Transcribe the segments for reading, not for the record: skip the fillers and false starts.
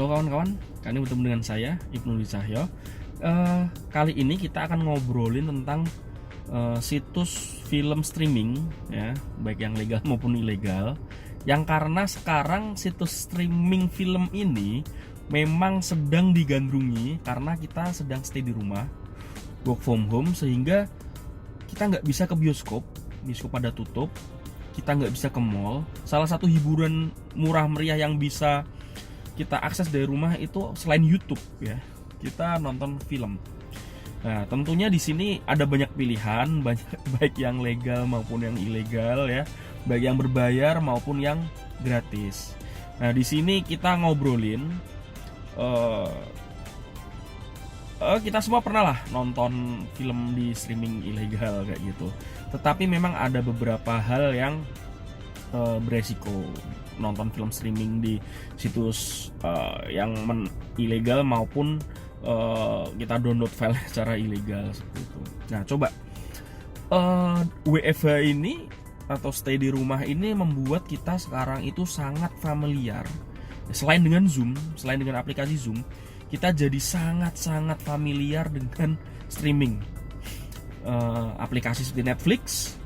Halo kawan-kawan, kali ini bertemu dengan saya Ibnu Cahyo. Kali ini kita akan ngobrolin tentang situs film streaming ya, baik yang legal maupun ilegal. Yang karena sekarang situs streaming film ini memang sedang digandrungi karena kita sedang stay di rumah, work from home, sehingga kita nggak bisa ke bioskop pada tutup, kita nggak bisa ke mall. Salah satu hiburan murah meriah yang bisa kita akses dari rumah itu selain YouTube ya, kita nonton film. Nah, tentunya di sini ada banyak pilihan, baik yang legal maupun yang ilegal ya, baik yang berbayar maupun yang gratis. Nah, di sini kita ngobrolin kita semua pernah lah nonton film di streaming ilegal kayak gitu. Tetapi memang ada beberapa hal yang beresiko nonton film streaming di situs yang ilegal maupun kita download file secara ilegal seperti itu. Nah, coba WFH ini atau stay di rumah ini membuat kita sekarang itu sangat familiar. Selain dengan Zoom, selain dengan aplikasi Zoom, kita jadi sangat-sangat familiar dengan streaming. Aplikasi seperti Netflix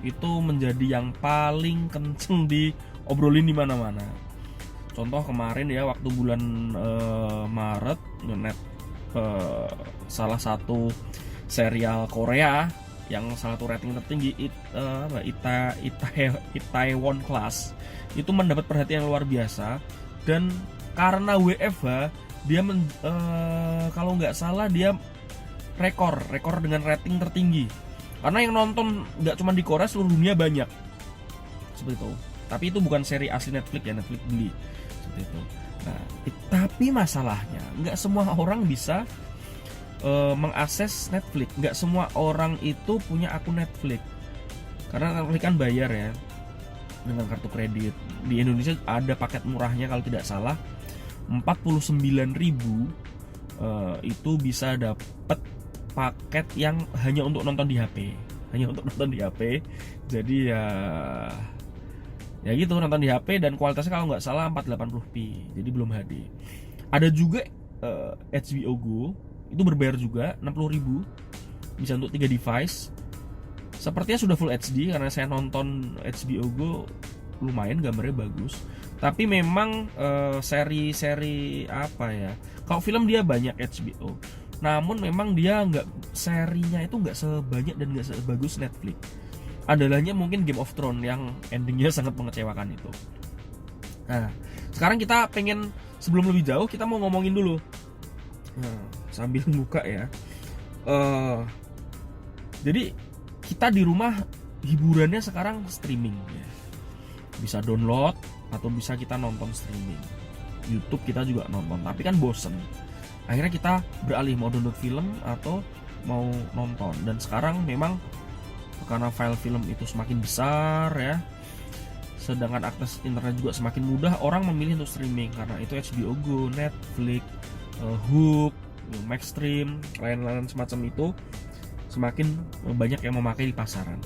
itu menjadi yang paling kenceng diobrolin di mana-mana. Contoh kemarin ya, waktu bulan Maret, salah satu serial Korea yang salah satu rating tertinggi Itaewon Class itu mendapat perhatian luar biasa. Dan karena WFH dia kalau nggak salah dia rekor dengan rating tertinggi, karena yang nonton nggak cuma di Korea, seluruh dunia banyak seperti itu. Tapi itu bukan seri asli Netflix ya, Netflix beli seperti itu. Nah, tapi masalahnya nggak semua orang bisa mengakses Netflix, nggak semua orang itu punya akun Netflix, karena Netflix kan bayar ya dengan kartu kredit. Di Indonesia ada paket murahnya kalau tidak salah 49.000, itu bisa dapat paket yang hanya untuk nonton di HP, jadi ya gitu, nonton di HP, dan kualitasnya kalau nggak salah 480p, jadi belum HD. Ada juga HBO Go, itu berbayar juga 60.000, bisa untuk 3 device. Sepertinya sudah full HD karena saya nonton HBO Go, lumayan gambarnya bagus. Tapi memang seri-seri apa ya, kalau film dia banyak HBO, namun memang dia serinya itu nggak sebanyak dan nggak sebagus Netflix. Adalahnya mungkin Game of Thrones yang endingnya sangat mengecewakan itu. Nah, sekarang kita pengen, sebelum lebih jauh, kita mau ngomongin dulu. Nah, sambil buka ya. Jadi kita di rumah hiburannya sekarang streaming ya. Bisa download atau bisa kita nonton streaming. YouTube kita juga nonton, tapi kan bosen. Akhirnya kita beralih mau download film atau mau nonton. Dan sekarang memang karena file film itu semakin besar ya, sedangkan akses internet juga semakin mudah, orang memilih untuk streaming karena itu HBO Go, Netflix, Hook, Maxstream, lain-lain semacam itu semakin banyak yang memakai di pasaran.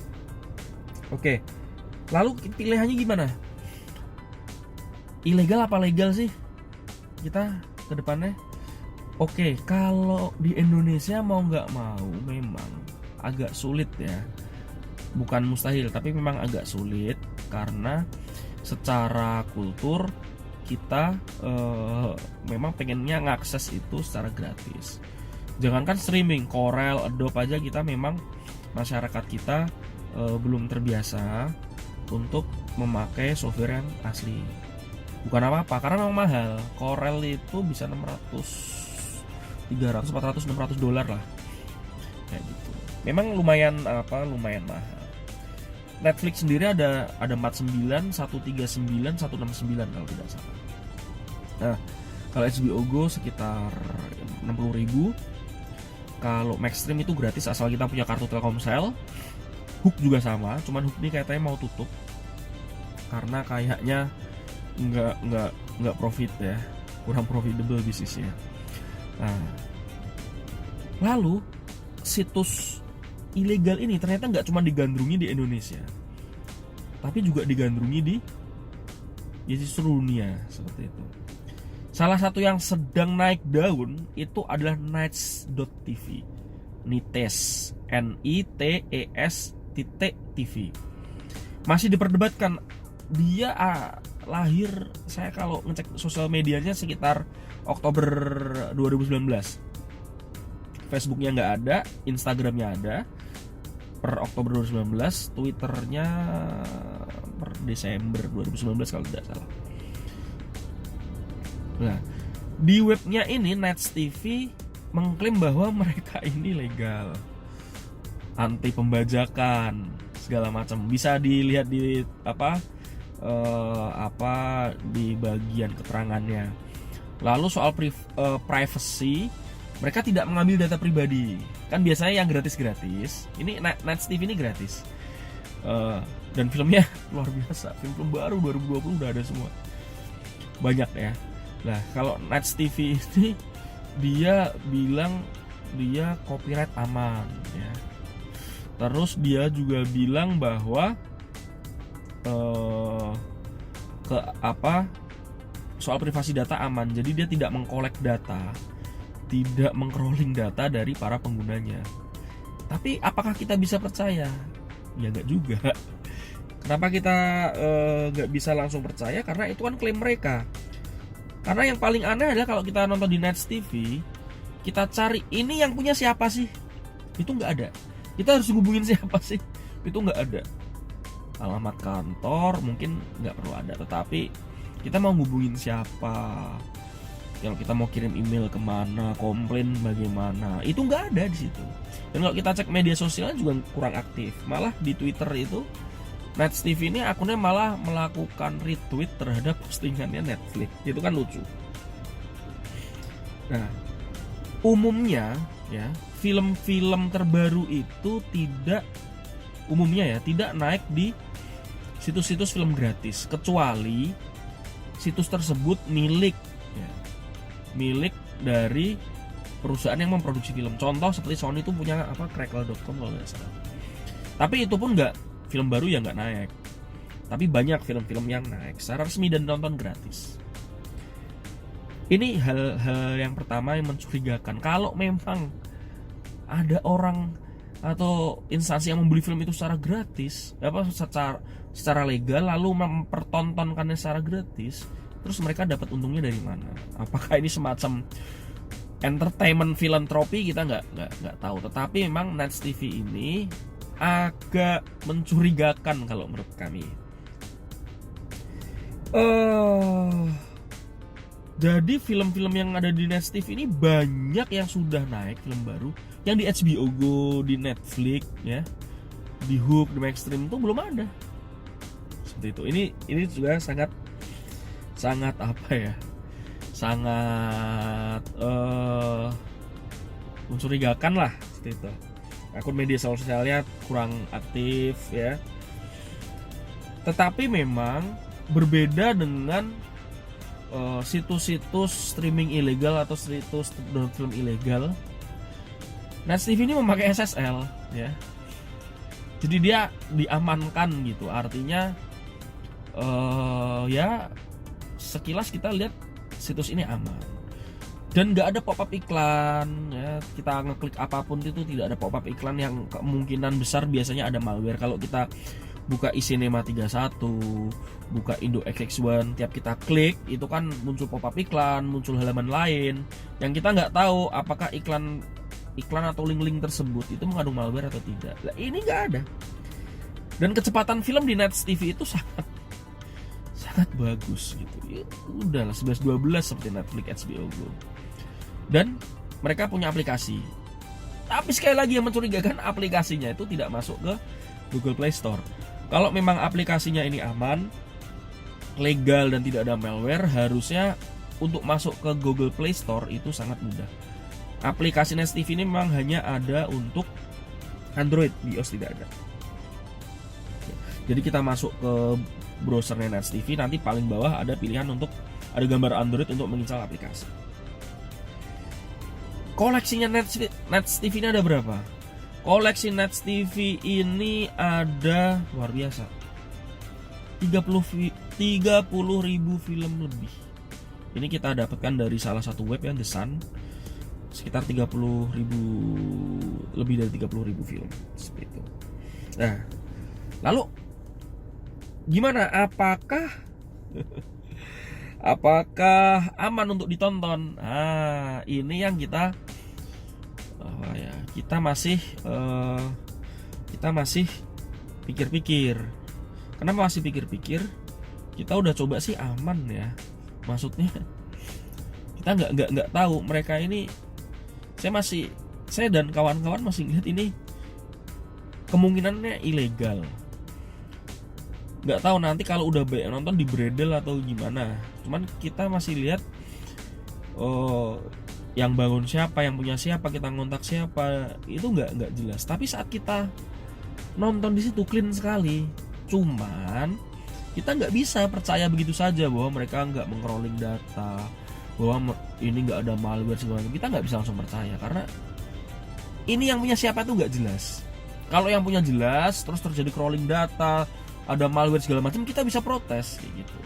Oke, lalu pilihannya gimana? Ilegal apa legal sih kita ke depannya? Oke, kalau di Indonesia mau nggak mau memang agak sulit ya. Bukan mustahil, tapi memang agak sulit karena secara kultur kita memang pengennya ngakses itu secara gratis. Jangankan streaming, Corel, Adobe aja kita memang, masyarakat kita belum terbiasa untuk memakai software yang asli. Bukan apa-apa, karena memang mahal. Corel itu bisa 300, 400, 600 dolar lah kayak gitu. Memang lumayan mahal. Netflix sendiri ada 49, 139, 169 kalau tidak salah. Nah, kalau HBO Go sekitar 60.000. Kalau Maxstream itu gratis asal kita punya kartu Telkomsel. Hook juga sama, cuman Hook ini kayaknya mau tutup karena kayaknya nggak profit ya, kurang profitable bisnisnya. Nah, lalu situs ilegal ini ternyata nggak cuma digandrungi di Indonesia, tapi juga digandrungi di seluruh dunia seperti itu. Salah satu yang sedang naik daun itu adalah Nites.tv. Nites, NITES.TV. Masih diperdebatkan. Dia lahir, saya kalau ngecek sosial medianya sekitar Oktober 2019. Facebooknya nggak ada, Instagramnya ada per Oktober 2019, Twitternya per Desember 2019 kalau tidak salah. Nah, di webnya ini Nites.tv mengklaim bahwa mereka ini legal, anti pembajakan segala macam. Bisa dilihat di di bagian keterangannya. Lalu soal privacy, mereka tidak mengambil data pribadi. Kan biasanya yang gratis-gratis. Ini Nites.tv ini gratis. Dan filmnya luar biasa. Film baru 2020 udah ada semua. Banyak ya. Nah, kalau Nites.tv ini dia bilang dia copyright aman ya. Terus dia juga bilang bahwa soal privasi data aman. Jadi dia tidak mengkolek data, tidak meng-crawling data dari para penggunanya. Tapi apakah kita bisa percaya? Ya enggak juga. Kenapa kita nggak bisa langsung percaya? Karena itu kan klaim mereka. Karena yang paling aneh adalah kalau kita nonton di Nites.tv, kita cari ini yang punya siapa sih? Itu nggak ada. Kita harus hubungin siapa sih? Itu nggak ada. Alamat kantor mungkin nggak perlu ada, tetapi kita mau hubungin siapa? Kalau kita mau kirim email kemana, komplain bagaimana, itu nggak ada di situ. Dan kalau kita cek media sosialnya juga kurang aktif. Malah di Twitter itu Nites.tv ini akunnya malah melakukan retweet terhadap postingannya Netflix. Itu kan lucu. Nah, umumnya ya film-film terbaru itu tidak naik di situs-situs film gratis, kecuali situs tersebut milik dari perusahaan yang memproduksi film. Contoh seperti Sony itu punya Crackle.com kalau nggak salah. Tapi itu pun film baru ya nggak naik. Tapi banyak film-film yang naik secara resmi dan nonton gratis. Ini hal yang pertama yang mencurigakan. Kalau memang ada orang atau instansi yang membeli film itu secara gratis, secara legal, lalu mempertontonkannya secara gratis, terus mereka dapat untungnya dari mana? Apakah ini semacam entertainment filantropi? Kita nggak tahu. Tetapi memang Nites.tv ini agak mencurigakan kalau menurut kami. Jadi film-film yang ada di Nites.tv ini banyak yang sudah naik film baru, yang di HBO Go, di Netflix ya, di Hook, di Maxstream itu belum ada. Seperti itu. Ini juga sangat mencurigakan lah seperti itu. Akun media sosialnya kurang aktif ya. Tetapi memang berbeda dengan situs-situs streaming ilegal atau situs download film ilegal. Nites.tv ini memakai SSL ya. Jadi dia diamankan gitu. Artinya ya sekilas kita lihat situs ini aman. Dan nggak ada pop-up iklan ya. Kita ngeklik apapun itu tidak ada pop-up iklan, yang kemungkinan besar biasanya ada malware. Kalau kita buka iCinema 31, buka Indo XX1, tiap kita klik itu kan muncul pop-up iklan, muncul halaman lain yang kita nggak tahu apakah iklan atau link-link tersebut itu mengandung malware atau tidak. Nah, ini nggak ada. Dan kecepatan film di Nites.tv itu sangat bagus gitu. Ya, udahlah 11-12 seperti Netflix, HBO Go. Dan mereka punya aplikasi. Tapi sekali lagi yang mencurigakan, aplikasinya itu tidak masuk ke Google Play Store. Kalau memang aplikasinya ini aman, legal dan tidak ada malware, harusnya untuk masuk ke Google Play Store itu sangat mudah. Aplikasi Nites.tv ini memang hanya ada untuk Android, iOS tidak ada. Jadi kita masuk ke browsernya Nites.tv, nanti paling bawah ada pilihan untuk ada gambar Android untuk menginstal aplikasi. Koleksinya Nites.tv ini ada berapa? Koleksi Nites.tv ini ada luar biasa, 30.000 film lebih. Ini kita dapatkan dari salah satu web yang The Sun, sekitar 30.000, lebih dari 30.000 film seperti itu. Nah, lalu gimana? Apakah aman untuk ditonton? Nah, ini yang kita masih pikir-pikir. Kenapa masih pikir-pikir? Kita udah coba sih aman ya. Maksudnya kita nggak tahu mereka ini. Saya dan kawan-kawan masih lihat ini kemungkinannya ilegal. Nggak tahu nanti kalau udah banyak nonton di bredel atau gimana. Cuman kita masih lihat yang bangun siapa, yang punya siapa, kita ngontak siapa, itu nggak jelas. Tapi saat kita nonton di situ clean sekali. Cuman kita nggak bisa percaya begitu saja bahwa mereka nggak meng-crawling data, bahwa ini nggak ada malware segala macam. Kita nggak bisa langsung percaya karena ini yang punya siapa itu nggak jelas. Kalau yang punya jelas, terus terjadi crawling data, ada malware segala macam, kita bisa protes kayak gitu.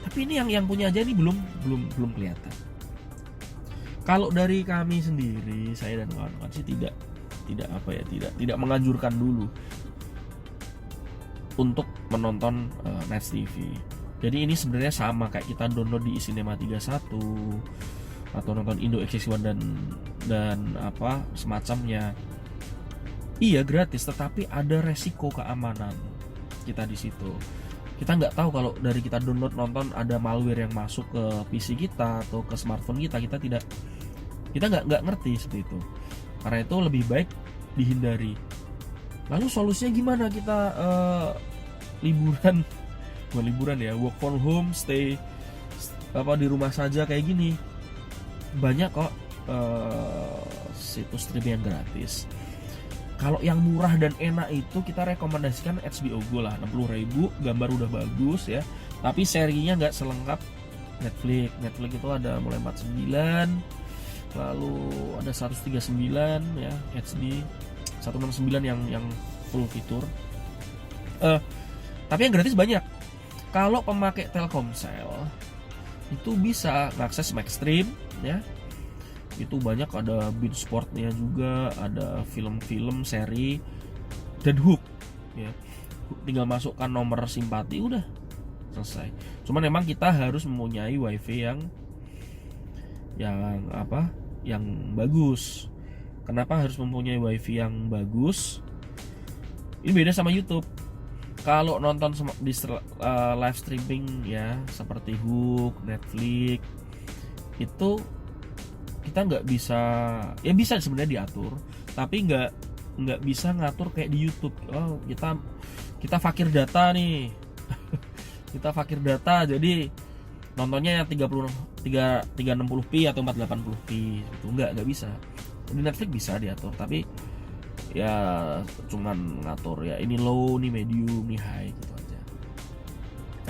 Tapi ini yang punya aja ini belum kelihatan. Kalau dari kami sendiri, saya dan kawan-kawan sih tidak menganjurkan dulu untuk menonton Nets TV. Jadi ini sebenarnya sama kayak kita download di iCinema 31 atau nonton Indo XX1 dan apa semacamnya. Iya gratis, tetapi ada resiko keamanan kita di situ. Kita nggak tahu kalau dari kita download nonton ada malware yang masuk ke PC kita atau ke smartphone kita nggak ngerti seperti itu. Karena itu lebih baik dihindari. Lalu solusinya gimana kita bukan liburan ya, work from home, stay di rumah saja kayak gini. Banyak kok situs streaming yang gratis. Kalau yang murah dan enak itu kita rekomendasikan HBO Go lah, 60.000, gambar udah bagus ya. Tapi serinya nggak selengkap Netflix. Netflix itu ada mulai 49, lalu ada 139 ya HD, 169 yang full fitur. Tapi yang gratis banyak. Kalau pemakai Telkomsel itu bisa mengakses Maxstream ya. Itu banyak, ada Bein Sportnya juga, ada film-film, seri, dan Hook ya. Tinggal masukkan nomor simpati udah selesai. Cuman memang kita harus mempunyai wifi yang bagus. Kenapa harus mempunyai wifi yang bagus? Ini beda sama YouTube. Kalau nonton di live streaming ya seperti Hook, Netflix itu kita nggak bisa, ya bisa sebenarnya diatur, tapi nggak bisa ngatur kayak di YouTube. Oh kita fakir data nih, kita fakir data, jadi nontonnya yang 360p atau 480p itu nggak bisa. Di Netflix bisa diatur, tapi ya cuman ngatur ya ini low, nih medium, nih high gitu aja.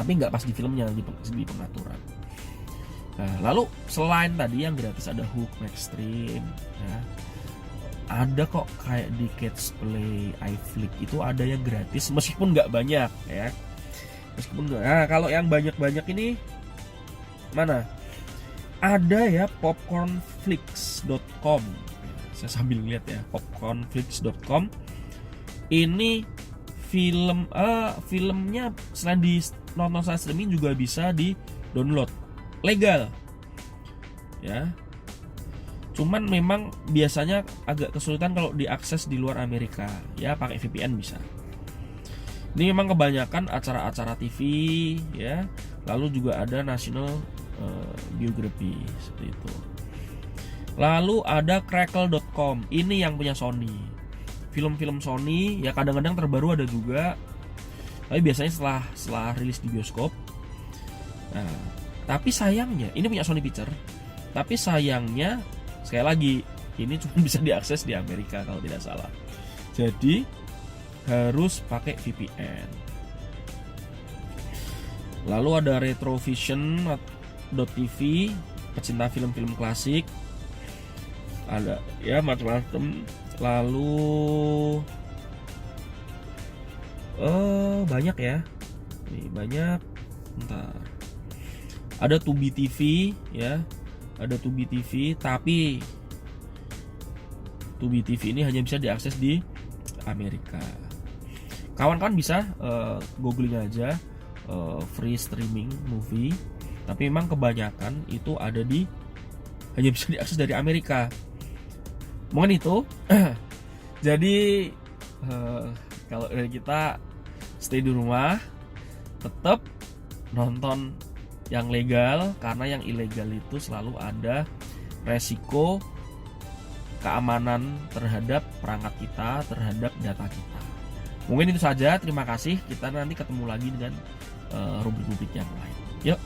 Tapi nggak pas di filmnya, di pengaturan. Nah, lalu selain tadi yang gratis ada Hook, Maxstream ya. Ada kok kayak di Catch Play, iFlix itu ada yang gratis meskipun nggak banyak ya. Nah, kalau yang banyak ini mana? Ada ya popcornflix.com. Saya sambil lihat ya, popcornflix.com. Ini filmnya selain di nonton saat streaming juga bisa di download legal ya. Cuman memang biasanya agak kesulitan kalau diakses di luar Amerika ya, pakai VPN bisa. Ini memang kebanyakan acara-acara TV ya, lalu juga ada National Geography seperti itu. Lalu ada crackle.com, ini yang punya Sony. Film-film Sony ya kadang-kadang terbaru ada juga, tapi biasanya setelah rilis di bioskop. Nah, tapi sayangnya ini punya Sony Picture. Tapi sayangnya sekali lagi ini cuma bisa diakses di Amerika kalau tidak salah. Jadi harus pakai VPN. Lalu ada retrovision.tv, pecinta film-film klasik. Ada ya macam-macam. Lalu banyak ya. Nih banyak. Bentar. Ada Tubi TV ya, ada Tubi TV, tapi Tubi TV ini hanya bisa diakses di Amerika. Kawan-kawan bisa googling aja free streaming movie, tapi memang kebanyakan itu hanya bisa diakses dari Amerika. Mungkin itu. Jadi kalau dari kita stay di rumah, tetap nonton yang legal, karena yang ilegal itu selalu ada resiko keamanan terhadap perangkat kita, terhadap data kita. Mungkin itu saja, terima kasih. Kita nanti ketemu lagi dengan rubrik-rubrik yang lain. Yuk.